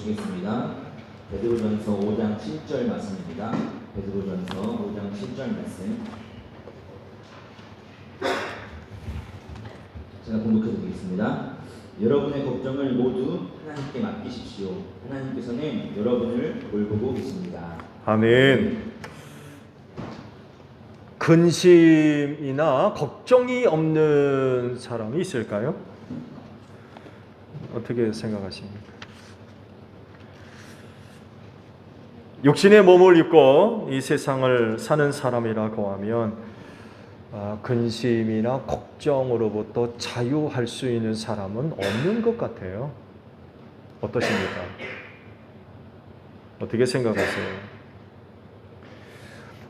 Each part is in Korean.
보시겠습니다. 베드로전서 5장 7절 말씀입니다. 베드로전서 5장 7절 말씀. 제가 봉독해 드리겠습니다. 여러분의 걱정을 모두 하나님께 맡기십시오. 하나님께서는 여러분을 돌보고 계십니다. 아멘. 근심이나 걱정이 없는 사람이 있을까요? 어떻게 생각하십니까? 육신의 몸을 입고 이 세상을 사는 사람이라고 하면 근심이나 걱정으로부터 자유할 수 있는 사람은 없는 것 같아요. 어떠십니까? 어떻게 생각하세요?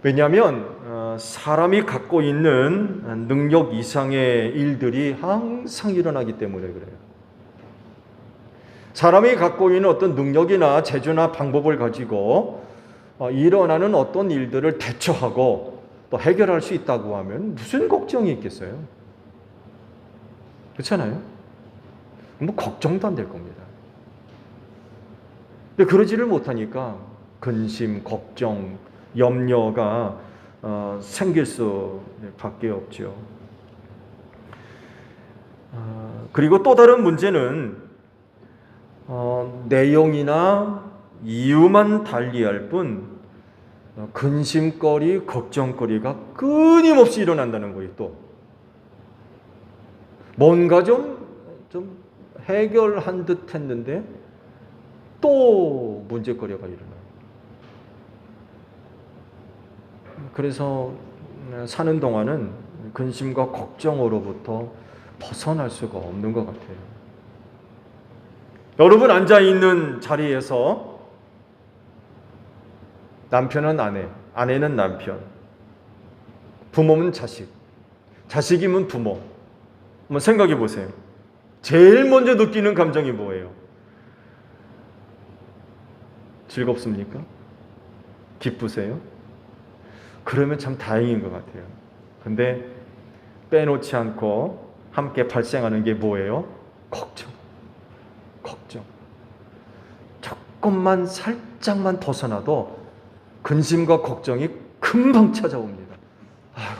왜냐하면 사람이 갖고 있는 능력 이상의 일들이 항상 일어나기 때문에 그래요. 사람이 갖고 있는 어떤 능력이나 재주나 방법을 가지고 일어나는 어떤 일들을 대처하고 또 해결할 수 있다고 하면 무슨 걱정이 있겠어요? 그렇잖아요? 뭐 걱정도 안 될 겁니다. 근데 그러지를 못하니까 근심, 걱정, 염려가 생길 수밖에 없죠. 그리고 또 다른 문제는 내용이나 이유만 달리할 뿐 근심거리, 걱정거리가 끊임없이 일어난다는 거예요. 또 뭔가 좀 해결한 듯 했는데 또 문제거리가 일어나요. 그래서 사는 동안은 근심과 걱정으로부터 벗어날 수가 없는 것 같아요. 여러분 앉아있는 자리에서 남편은 아내, 아내는 남편, 부모는 자식, 자식이면 부모. 한번 생각해 보세요. 제일 먼저 느끼는 감정이 뭐예요? 즐겁습니까? 기쁘세요? 그러면 참 다행인 것 같아요. 근데 빼놓지 않고 함께 발생하는 게 뭐예요? 걱정. 조금만 살짝만 벗어나도 근심과 걱정이 금방 찾아옵니다.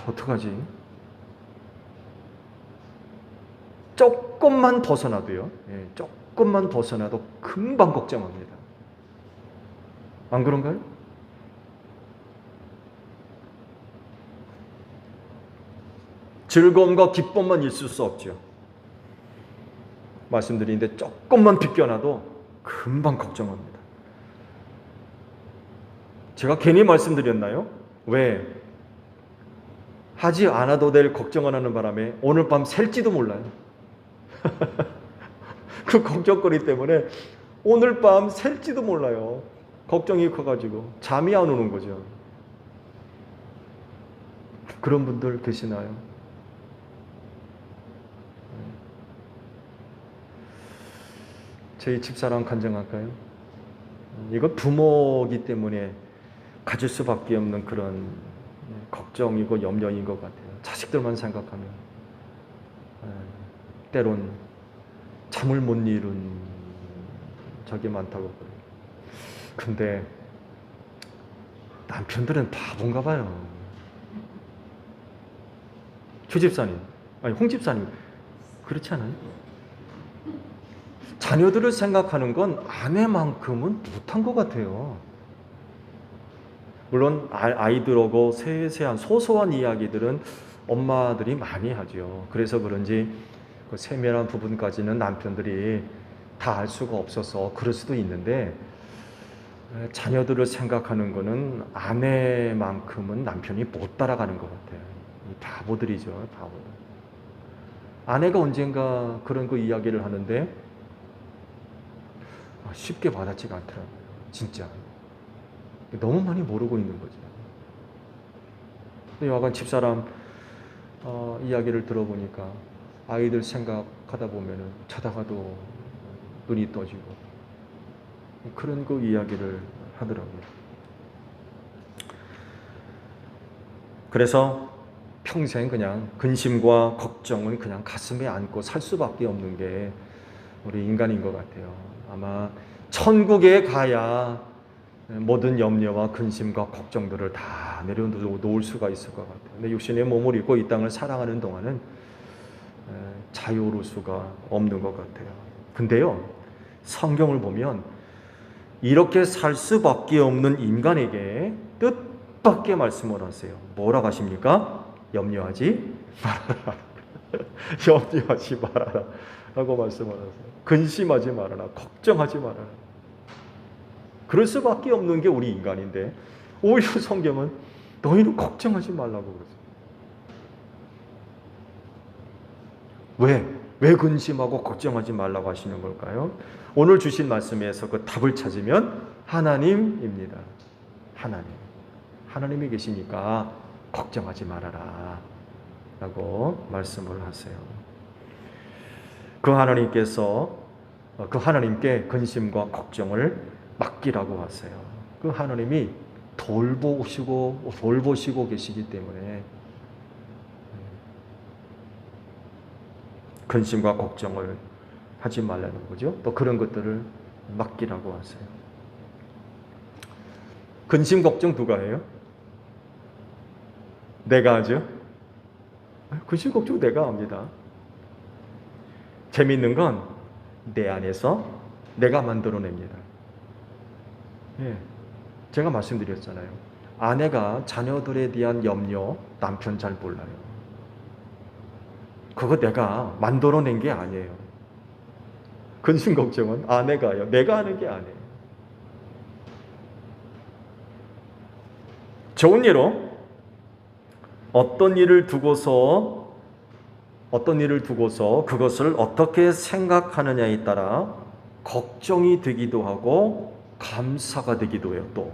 어떡하지? 조금만 벗어나도요. 조금만 벗어나도 금방 걱정합니다. 안 그런가요? 즐거움과 기쁨만 있을 수 없죠. 말씀드리는데 조금만 비껴나도 금방 걱정합니다. 제가 괜히 말씀드렸나요? 왜? 하지 않아도 될 걱정을 하는 바람에 오늘 밤 샐지도 몰라요. 그 걱정거리 때문에 오늘 밤 샐지도 몰라요. 걱정이 커가지고 잠이 안 오는 거죠. 그런 분들 계시나요? 저희 집사람 간증할까요? 이건 부모이기 때문에 가질 수밖에 없는 그런 걱정이고 염려인 것 같아요. 자식들만 생각하면 때론 잠을 못 이룬 적이 많다고 그래요. 근데 남편들은 바본가 봐요. 최 집사님, 아니 홍 집사님 그렇지 않아요? 자녀들을 생각하는 건 아내만큼은 못한 것 같아요. 물론 아이들하고 세세한 소소한 이야기들은 엄마들이 많이 하죠. 그래서 그런지 그 세밀한 부분까지는 남편들이 다 알 수가 없어서 그럴 수도 있는데 자녀들을 생각하는 거는 아내만큼은 남편이 못 따라가는 것 같아요. 이 바보들이죠. 바보들. 아내가 언젠가 그런 그 이야기를 하는데 쉽게 와닿지가 않더라고요. 진짜. 너무 많이 모르고 있는 거죠. 여하간 집사람 이야기를 들어보니까 아이들 생각하다 보면은 자다가도 눈이 떠지고 그런 그 이야기를 하더라고요. 그래서 평생 그냥 근심과 걱정은 그냥 가슴에 안고 살 수밖에 없는 게 우리 인간인 것 같아요. 아마 천국에 가야 모든 염려와 근심과 걱정들을 다 내려놓을 수가 있을 것 같아요. 근데 육신의 몸을 입고 이 땅을 살아가는 동안은 자유로울 수가 없는 것 같아요. 근데요, 성경을 보면 이렇게 살 수밖에 없는 인간에게 뜻밖의 말씀을 하세요. 뭐라고 하십니까? 염려하지 말아라. 염려하지 말아라 라고 말씀을 하세요. 근심하지 말아라. 걱정하지 말아라. 그럴 수밖에 없는 게 우리 인간인데 오히려 성경은 너희는 걱정하지 말라고 그러세요. 왜 근심하고 걱정하지 말라고 하시는 걸까요? 오늘 주신 말씀에서 그 답을 찾으면 하나님입니다. 하나님이 계시니까 걱정하지 말아라 라고 말씀을 하세요. 그 하나님께 근심과 걱정을 맡기라고 하세요. 그 하나님이 돌보시고 계시기 때문에 근심과 걱정을 하지 말라는 거죠. 또 그런 것들을 맡기라고 하세요. 근심 걱정 누가 해요? 내가 하죠. 근심 걱정 내가 합니다. 재미있는 건 내 안에서 내가 만들어냅니다. 예, 제가 말씀드렸잖아요. 아내가 자녀들에 대한 염려, 남편 잘 몰라요. 그거 내가 만들어낸 게 아니에요. 근심 걱정은 아내가요. 내가 하는 게 아니에요. 좋은 예로 어떤 일을 두고서 그것을 어떻게 생각하느냐에 따라 걱정이 되기도 하고 감사가 되기도 해요. 또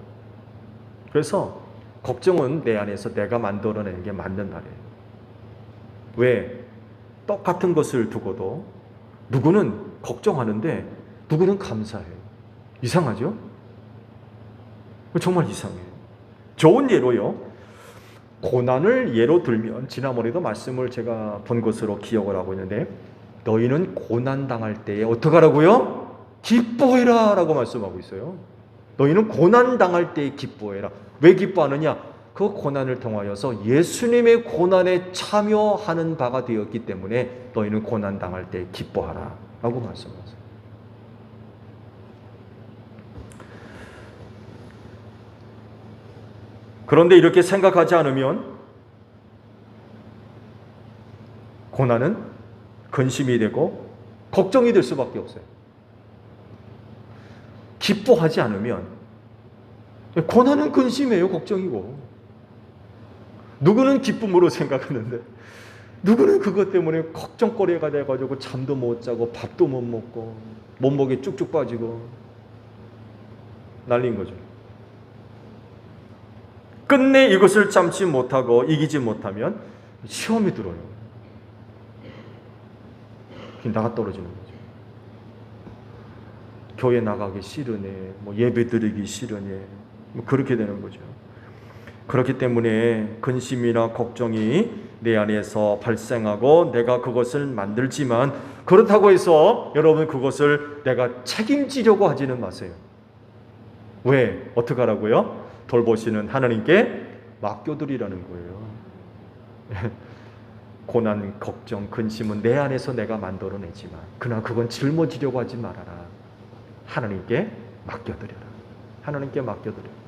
그래서 걱정은 내 안에서 내가 만들어내는 게 맞는 말이에요. 왜? 똑같은 것을 두고도 누구는 걱정하는데 누구는 감사해요. 이상하죠? 정말 이상해요. 좋은 예로요. 고난을 예로 들면 지난번에도 말씀을 제가 본 것으로 기억을 하고 있는데 너희는 고난 당할 때에 어떻게 하라고요? 기뻐해라 라고 말씀하고 있어요. 너희는 고난 당할 때에 기뻐해라. 왜 기뻐하느냐? 그 고난을 통하여서 예수님의 고난에 참여하는 바가 되었기 때문에 너희는 고난 당할 때 기뻐하라 라고 말씀하세요. 그런데 이렇게 생각하지 않으면 고난은 근심이 되고 걱정이 될 수밖에 없어요. 기뻐하지 않으면 고난은 근심이에요. 걱정이고. 누구는 기쁨으로 생각하는데 누구는 그것 때문에 걱정거리가 돼가지고 잠도 못 자고 밥도 못 먹고 몸무게 쭉쭉 빠지고 난리인 거죠. 끝내 이것을 참지 못하고 이기지 못하면 시험이 들어요. 나가 떨어지는 거죠. 교회 나가기 싫으네, 예배 드리기 싫으네, 그렇게 되는 거죠. 그렇기 때문에 근심이나 걱정이 내 안에서 발생하고 내가 그것을 만들지만 그렇다고 해서 여러분 그것을 내가 책임지려고 하지는 마세요. 왜? 어떻게 하라고요? 돌보시는 하나님께 맡겨드리라는 거예요. 고난, 걱정, 근심은 내 안에서 내가 만들어내지만 그러나 그건 짊어지려고 하지 말아라. 하나님께 맡겨드려라. 하나님께 맡겨드려라.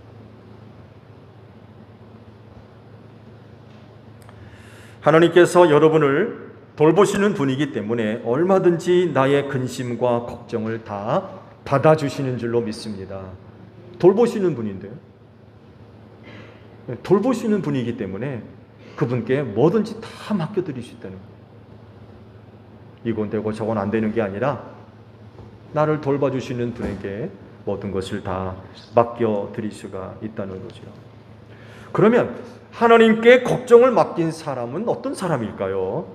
하나님께서 여러분을 돌보시는 분이기 때문에 얼마든지 나의 근심과 걱정을 다 받아주시는 줄로 믿습니다. 돌보시는 분인데요. 돌보시는 분이기 때문에 그분께 뭐든지 다 맡겨드릴 수 있다는 거예요. 이건 되고 저건 안 되는 게 아니라 나를 돌봐주시는 분에게 모든 것을 다 맡겨드릴 수가 있다는 거죠. 그러면 하나님께 걱정을 맡긴 사람은 어떤 사람일까요?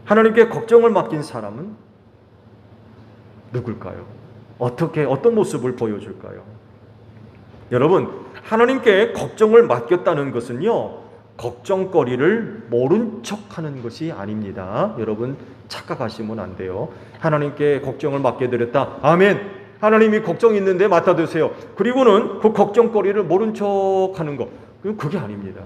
하나님께 걱정을 맡긴 사람은 누굴까요? 어떤 모습을 보여줄까요? 여러분, 하나님께 걱정을 맡겼다는 것은요, 걱정거리를 모른 척하는 것이 아닙니다. 여러분 착각하시면 안 돼요. 하나님께 걱정을 맡겨드렸다. 아멘. 하나님이 걱정이 있는데 맡아두세요. 그리고는 그 걱정거리를 모른 척하는 것, 그게 아닙니다.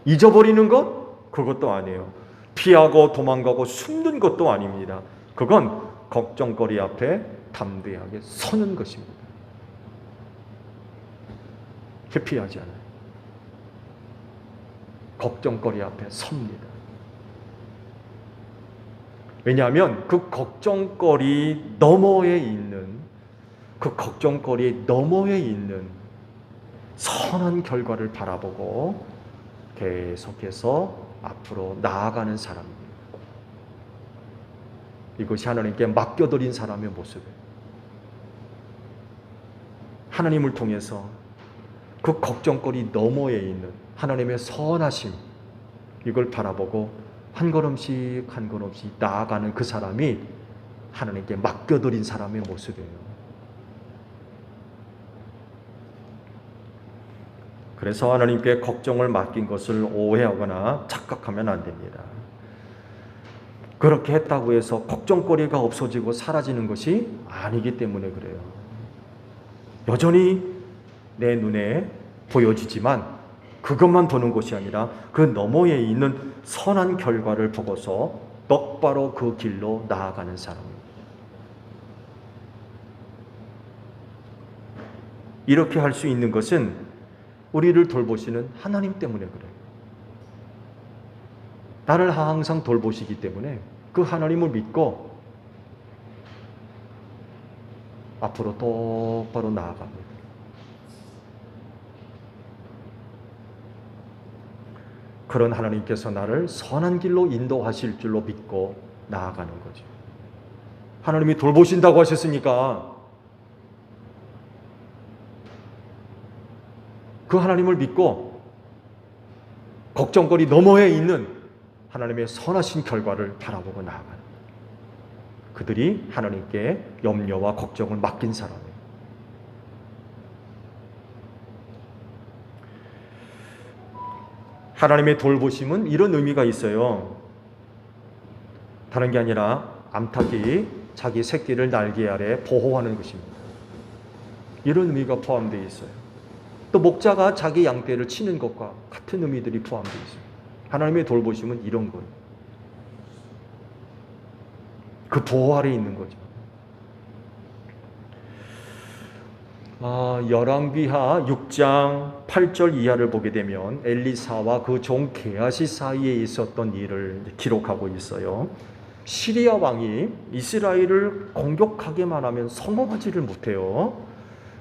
잊어버리는 것? 그것도 아니에요. 피하고 도망가고 숨는 것도 아닙니다. 그건 걱정거리 앞에 담대하게 서는 것입니다. 회피하지 않아요. 걱정거리 앞에 섭니다. 왜냐하면 그 걱정거리 너머에 있는 선한 결과를 바라보고 계속해서 앞으로 나아가는 사람입니다. 이것이 하나님께 맡겨드린 사람의 모습이에요. 하나님을 통해서 그 걱정거리 너머에 있는 하나님의 선하심, 이걸 바라보고 한 걸음씩 한 걸음씩 나아가는 그 사람이 하나님께 맡겨드린 사람의 모습이에요. 그래서 하나님께 걱정을 맡긴 것을 오해하거나 착각하면 안 됩니다. 그렇게 했다고 해서 걱정거리가 없어지고 사라지는 것이 아니기 때문에 그래요. 여전히 내 눈에 보여지지만 그것만 보는 것이 아니라 그 너머에 있는 선한 결과를 보고서 똑바로 그 길로 나아가는 사람입니다. 이렇게 할 수 있는 것은 우리를 돌보시는 하나님 때문에 그래요. 나를 항상 돌보시기 때문에 그 하나님을 믿고 앞으로 똑바로 나아갑니다. 그런 하나님께서 나를 선한 길로 인도하실 줄로 믿고 나아가는 거죠. 하나님이 돌보신다고 하셨으니까 그 하나님을 믿고 걱정거리 너머에 있는 하나님의 선하신 결과를 바라보고 나아가는, 그들이 하나님께 염려와 걱정을 맡긴 사람이에요. 하나님의 돌보심은 이런 의미가 있어요. 다른 게 아니라 암탉이 자기 새끼를 날개 아래 보호하는 것입니다. 이런 의미가 포함되어 있어요. 또 목자가 자기 양떼를 치는 것과 같은 의미들이 포함되어 있습니다. 하나님의 돌보심은 이런 거예요. 그 보호 아래 있는 거죠. 열왕기하 6장 8절 이하를 보게 되면 엘리사와 그 종 게하시 사이에 있었던 일을 기록하고 있어요. 시리아 왕이 이스라엘을 공격하기만 하면 성공하지를 못해요.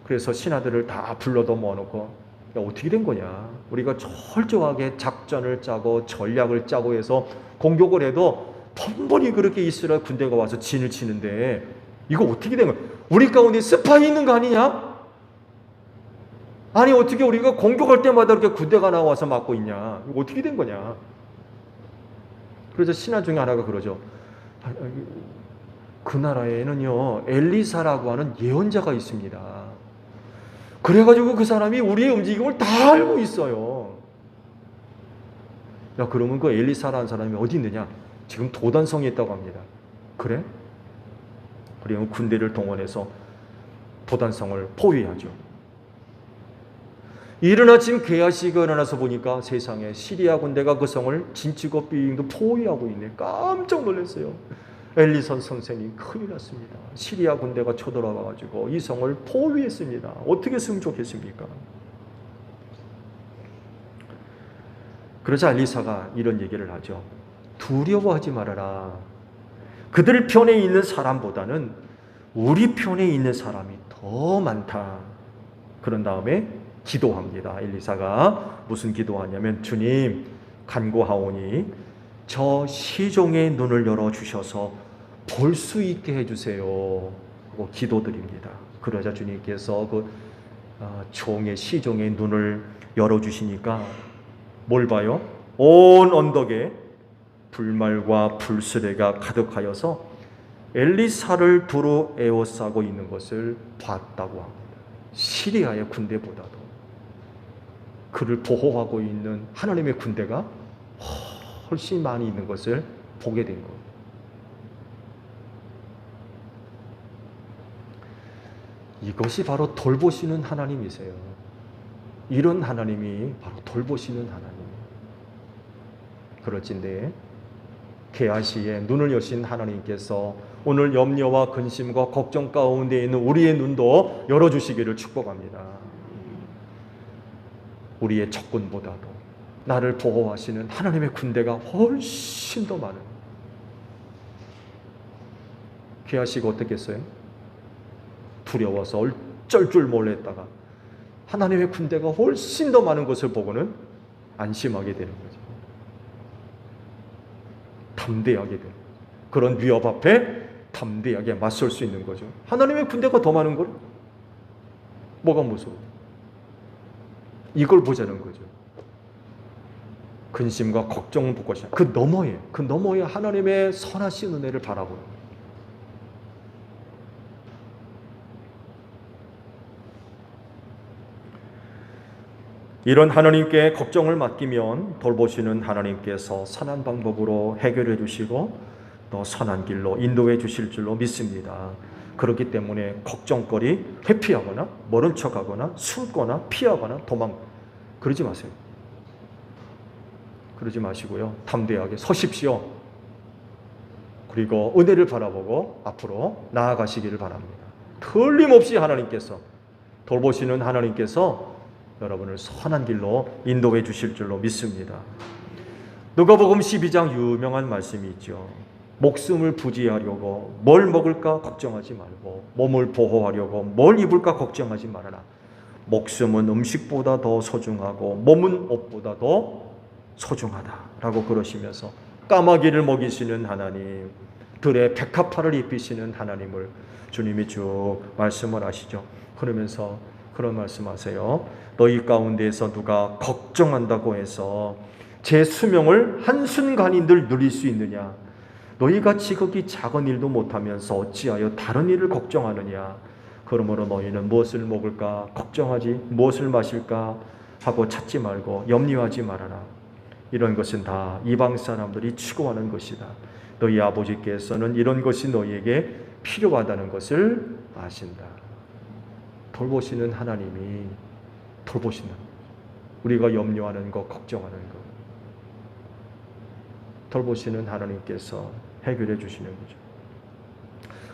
그래서 신하들을 다 불러도 모아놓고, 야, 어떻게 된 거냐? 우리가 철저하게 작전을 짜고 전략을 짜고 해서 공격을 해도 번번이 그렇게 이스라엘 군대가 와서 진을 치는데 이거 어떻게 된 거야? 우리 가운데 스파이 있는 거 아니냐? 아니 어떻게 우리가 공격할 때마다 이렇게 군대가 나와서 막고 있냐? 이거 어떻게 된 거냐? 그래서 신하 중에 하나가 그러죠. 그 나라에는요 엘리사라고 하는 예언자가 있습니다. 그래가지고 그 사람이 우리의 움직임을 다 알고 있어요. 야, 그러면 그 엘리사라는 사람이 어디 있느냐? 지금 도단성에 있다고 합니다. 그래? 그리고 군대를 동원해서 도단성을 포위하죠. 이른 아침 게하시가 일어나서 보니까 세상에 시리아 군대가 그 성을 진치고 빙도 포위하고 있네. 깜짝 놀랐어요. 엘리사 선생님, 큰일 났습니다. 시리아 군대가 쳐들어와가지고 이 성을 포위했습니다. 어떻게 했으면 좋겠습니까? 그러자 엘리사가 이런 얘기를 하죠. 두려워하지 말아라. 그들 편에 있는 사람보다는 우리 편에 있는 사람이 더 많다. 그런 다음에 기도합니다. 엘리사가 무슨 기도하냐면, 주님, 간구하오니 저 시종의 눈을 열어주셔서 볼 수 있게 해주세요 하고 기도드립니다. 그러자 주님께서 그 시종의 눈을 열어주시니까 뭘 봐요? 온 언덕에 불말과 불수레가 가득하여서 엘리사를 두루 에워싸고 있는 것을 봤다고 합니다. 시리아의 군대보다도. 그를 보호하고 있는 하나님의 군대가 훨씬 많이 있는 것을 보게 된 거예요. 이것이 바로 돌보시는 하나님이세요. 이런 하나님이 바로 돌보시는 하나님. 그럴진데 개아시에 눈을 여신 하나님께서 오늘 염려와 근심과 걱정 가운데 있는 우리의 눈도 열어주시기를 축복합니다. 우리의 적군보다도 나를 보호하시는 하나님의 군대가 훨씬 더 많은. 개아시가 어떻겠어요? 두려워서 얼쩔 줄 몰랐다가 하나님의 군대가 훨씬 더 많은 것을 보고는 안심하게 되는 거죠. 담대하게 되는 거죠. 그런 위협 앞에 담대하게 맞설 수 있는 거죠. 하나님의 군대가 더 많은 걸 뭐가 무서워? 이걸 보자는 거죠. 근심과 걱정은 볼 것이야. 그 너머에 하나님의 선하신 은혜를 바라보는 거예요. 이런 하나님께 걱정을 맡기면 돌보시는 하나님께서 선한 방법으로 해결해 주시고 또 선한 길로 인도해 주실 줄로 믿습니다. 그렇기 때문에 걱정거리 회피하거나 모른 척하거나 숨거나 피하거나 그러지 마세요. 그러지 마시고요. 담대하게 서십시오. 그리고 은혜를 바라보고 앞으로 나아가시기를 바랍니다. 틀림없이 하나님께서 돌보시는 하나님께서 여러분을 선한 길로 인도해 주실 줄로 믿습니다. 누가복음 12장 유명한 말씀이 있죠. 목숨을 부지하려고 뭘 먹을까 걱정하지 말고 몸을 보호하려고 뭘 입을까 걱정하지 말아라. 목숨은 음식보다 더 소중하고 몸은 옷보다 더 소중하다라고 그러시면서 까마귀를 먹이시는 하나님, 들의 백합화를 입히시는 하나님을 주님이 쭉 말씀을 하시죠. 그러면서 그런 말씀하세요. 너희 가운데에서 누가 걱정한다고 해서 제 수명을 한순간인들 누릴 수 있느냐? 너희가 지극히 작은 일도 못하면서 어찌하여 다른 일을 걱정하느냐? 그러므로 너희는 무엇을 먹을까 걱정하지, 무엇을 마실까 하고 찾지 말고 염려하지 말아라. 이런 것은 다 이방 사람들이 추구하는 것이다. 너희 아버지께서는 이런 것이 너희에게 필요하다는 것을 아신다. 돌보시는 하나님이 돌보시는, 우리가 염려하는 것, 걱정하는 것, 돌보시는 하나님께서 해결해 주시는 거죠.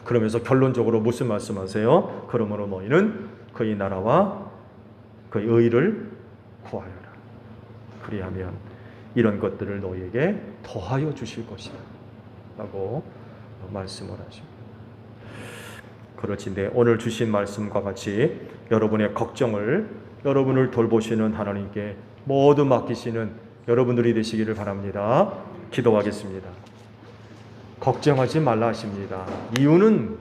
그러면서 결론적으로 무슨 말씀하세요? 그러므로 너희는 그의 나라와 그의 의를 구하여라. 그리하면 이런 것들을 너희에게 더하여 주실 것이다 라고 말씀을 하십니다. 그렇지인데 오늘 주신 말씀과 같이 여러분의 걱정을 여러분을 돌보시는 하나님께 모두 맡기시는 여러분들이 되시기를 바랍니다. 기도하겠습니다. 걱정하지 말라 하십니다. 이유는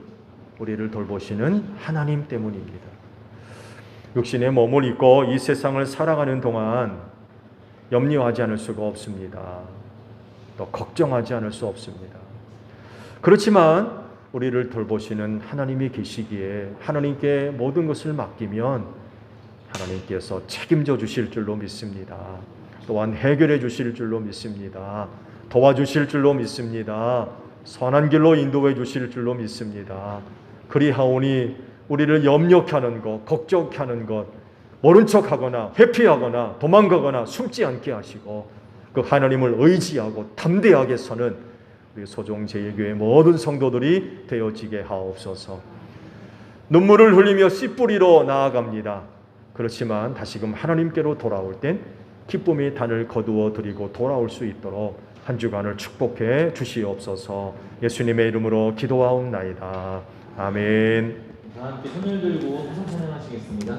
우리를 돌보시는 하나님 때문입니다. 육신의 몸을 입고 이 세상을 살아가는 동안 염려하지 않을 수가 없습니다. 또 걱정하지 않을 수 없습니다. 그렇지만 우리를 돌보시는 하나님이 계시기에 하나님께 모든 것을 맡기면 하나님께서 책임져 주실 줄로 믿습니다. 또한 해결해 주실 줄로 믿습니다. 도와주실 줄로 믿습니다. 선한 길로 인도해 주실 줄로 믿습니다. 그리하오니 우리를 염려케 하는 것, 걱정케 하는 것, 모른 척하거나 회피하거나 도망가거나 숨지 않게 하시고 그 하나님을 의지하고 담대하게 서는 우리 소종제일교회 모든 성도들이 되어지게 하옵소서. 눈물을 흘리며 씨 뿌리러 나아갑니다. 그렇지만 다시금 하나님께로 돌아올 땐 기쁨의 단을 거두어 드리고 돌아올 수 있도록 한 주간을 축복해 주시옵소서. 예수님의 이름으로 기도하옵나이다. 아멘. 다 함께 손을 들고 화성 찬양하시겠습니다.